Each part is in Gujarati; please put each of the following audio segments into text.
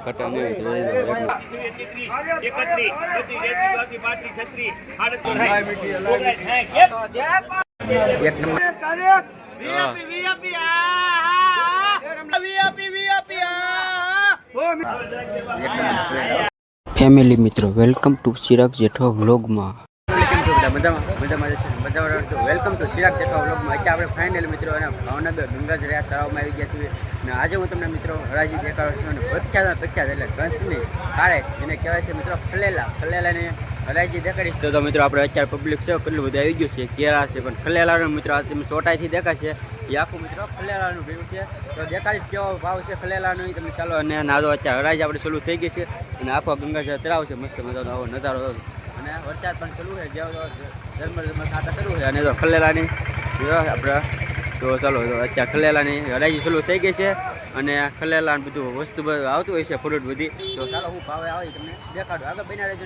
કટા નહીં એક નંબર ફેમિલી મિત્રો વેલકમ ટુ ચિરાગ જેઠવા વ્લોગમાં વેલકમ ટુ ચિરાગ જેઠવા વ્લોગમાં. અત્યારે આપણે ફાઇનલ મિત્રો અને ભાવનગર ગંગાજળિયા તળાવમાં આવી ગયા છીએ અને આજે હું તમને મિત્રો હરાજી દેખાડું છું અને પ્રખ્યાત એટલે ઘસની કાળે જેને કહેવાય છે મિત્રો ખલેલાની હરાજી દેખાડીશ. તો મિત્રો આપણે અત્યારે પબ્લિક છે કેટલું બધું આવી ગયું છે કેળા છે પણ ખલેલાનું મિત્રો આ તમે ચોટાઈથી દેખાશે એ આખું મિત્રો ખલેલાનું ભીડ છે. તો દેખાડીશ કેવો ભાવ છે ખલેલાનો તમે ચાલો. અને નાદો અત્યારે હરાજી આપણે ચાલુ થઈ ગઈ છે અને આખો ગંગાજળ તળાવ છે મસ્ત મજાનો આવો નજારો અને વરસાદ પણ ચાલુ છે જેવો ઝરમર ખાતા ચાલુ છે અને તો ખલેલાની આપણે તો ચાલો અત્યારે ખલેલાની હરાજી ચાલુ થઈ ગઈ છે અને ખલેલા બધું વસ્તુ આવતું હોય છે ફ્રૂટ બધી. તો ચાલો હું ભાવે આવે તમને દેખાડું આગળ બના રહેજો.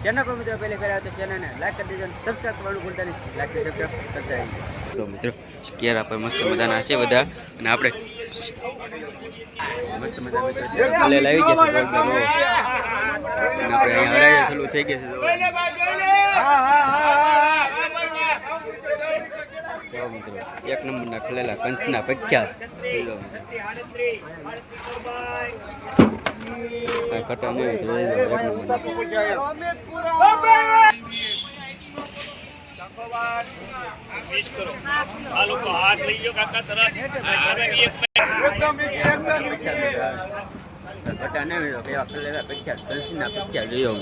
ચેનલ પર મિત્રો પહેલી ફેર આવે તો ચેનલને લાઈક કરી દેજો, સબસ્ક્રાઈબ કરવાનું ભૂલતા નહીં, લાઈક સબસ્ક્રાઈબ કરતા રહીજો. તો મિત્રો કેરા પર મસ્ત મજાના હશે બધા અને આપણે મસ્ત મજા ખલેલા આવી જશે અને આપણે અહીંયા હરાજી ચાલુ થઈ ગઈ છે. મિત્રો એક નંબરના ખલેલા કંચના પ્રખ્યાત કટા નહીં એક કટા નહીં એવા ખલેલા પ્રખ્યાત કંચના પ્રખ્યાત જોયો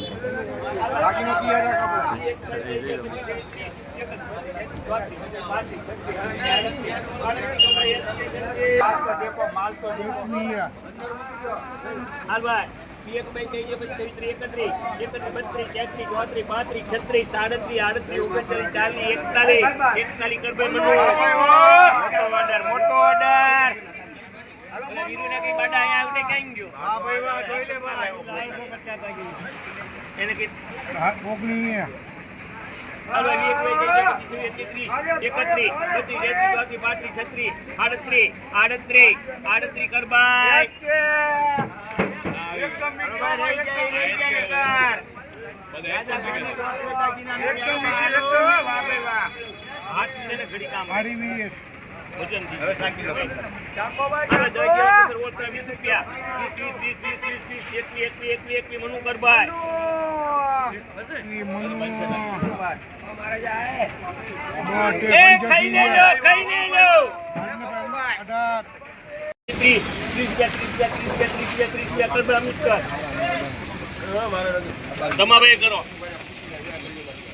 તમારે કરો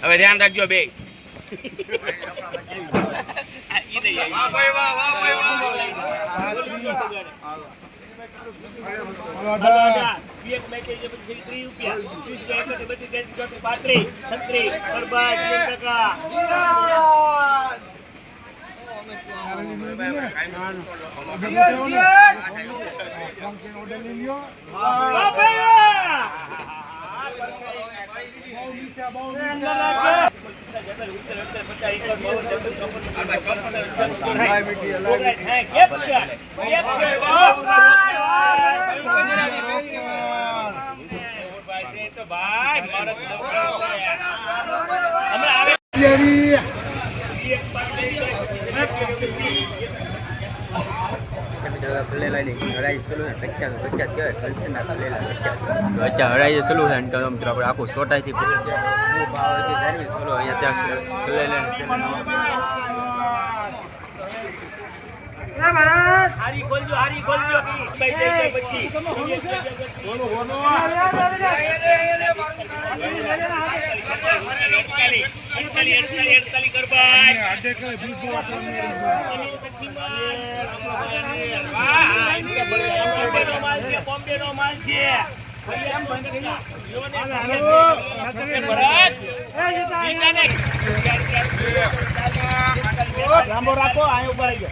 હવે ધ્યાન રાખજો બે ખલેલાની હરાજી ચાલુ છે પ્રખ્યાત કહેવાય કલસના ખલેલા પ્રખ્યાત. તો અત્યારે હરાજી ચાલુ છે અને મિત્રો આપણે આખું ચોટાઈથી બહુ ભાવ છે ધાર્મિક ચાલો અહીંયા ત્યાં ખલેલાની છે હારી ખોલજો પછી બોમ્બે નો માલ છે લાંબો રાખો અહીંયા ઉભા રહી ગયો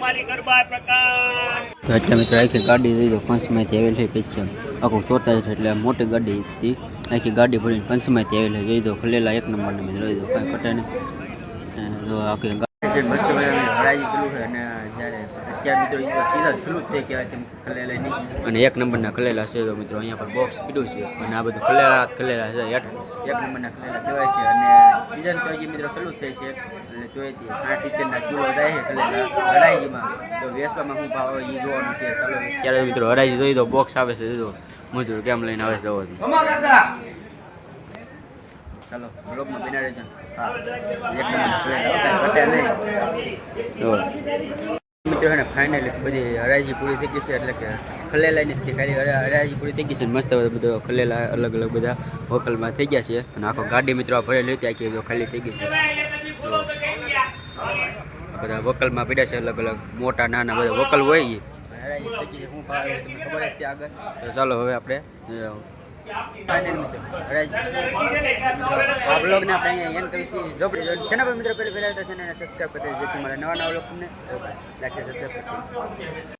ચુમ્માલી ગરબા પ્રકાશ. તો એટલે મિત્રો આખી ગાડી જઈ દો કંસમાંથી આવેલી છે પછી આખું ચોતા છે એટલે મોટી ગાડી હતી આખી ગાડી ભરીને કંસમાંથી આવેલી જઈ દો ખલેલા એક નંબરની મિત્રો જોઈ દો કાંઈ કટે નહીં જો આખી ગાડી મસ્ત હરાજી ચાલુ છે અને જ્યારે અત્યારે મિત્રો સીધા ચાલુ જ થઈ કહેવાય કેમ ખલેલા નહીં અને એક નંબરના ખલેલા છે તો મિત્રો અહીંયા પર બોક્સ પીડ્યું છે અને આ બધું ખલેલા છે એક નંબરના ખલેલા કહેવાય છે અને સિઝન તો હજી મિત્રો ચાલુ જ થઈ છે એટલે તોય 8-70 કિલો જાય છે ખલેલા હરાજીમાં તો વેચવામાં શું ભાવ આવે એ જોવાનું છે ચાલો ત્યારે મિત્રો હરાજી જોઈ દો બોક્સ આવે છે જોઈ દો મજૂર કેમ લઈને આવે છે જોવો ચાલો બ્લોગમાં બિના રહેજો હા એક નંબર ઘટે નહીં તો મિત્રો છે ને ફાઇનલી બધી હરાજી પૂરી થઈ ગઈ છે એટલે કે ખલેલા નથી ખાલી હરાજી પૂરી થઈ ગઈ છે મસ્ત બધો ખલેલા અલગ અલગ બધા વકલમાં થઈ ગયા છે અને આખો ગાડી મિત્રો ભરેલી હતી આખી જો ખાલી થઈ ગઈ છે બધા વકલમાં પીડ્યા છે અલગ અલગ મોટા નાના બધા વકલ હોય હરાજી થઈ ગઈ શું ભાવ તમને ખબર જ છે આગળ તો ચાલો હવે આપણે આ બ્લોગને આપણે અહીંયા એન્ડ કરીશું જો ચેનલ પર મિત્રો પહેલી પહેલા તો છે ને સબસ્ક્રાઈબ કરી દેજો જેથી મારા નવા નવા લોકો તમને લાગે સબસ્ક્રાઈબ કરી